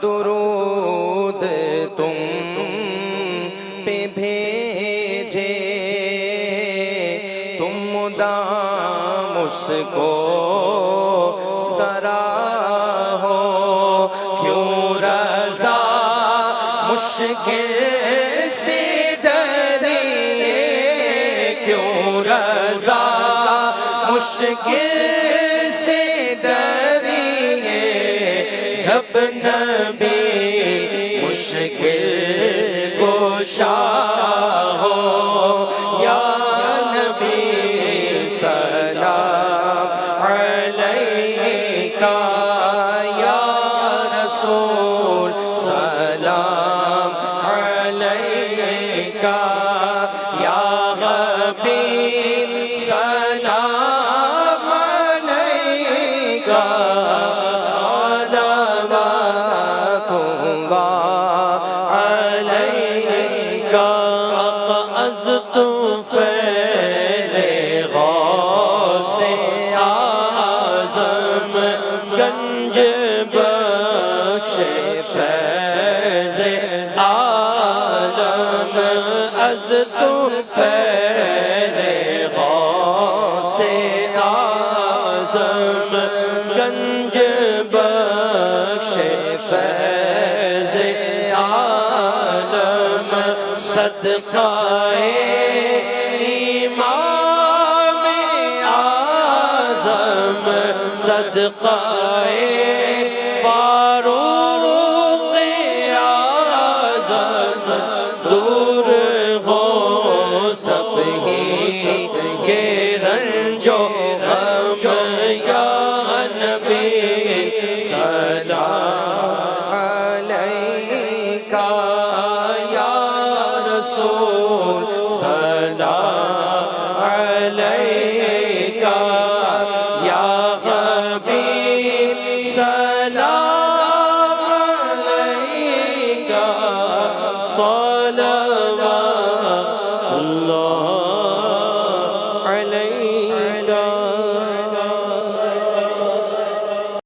درود تم پہ بھیجے تم مدام اس کو سراہو کیوں رضا مشکل سے ڈریے کیوں رضا مشکل سے ڈریے جب نبی مشکل گشا ہو یا نبی سلام علیکہ یا رسول سلام علیکہ یا حبیب سلام علیکہ صلوات اللہ علیکہ اقعزت فیل غوث اعظم گنج بخش فیض عالم عزت فیل غوث اعظم گنج بخش فیض عالم صدقہ امام اعظم صدقہ فاروق اعظم دور ہو سب ہی کے رنج و غم یا نبی سلام علیکہ یا رسول سلام علیکہ یا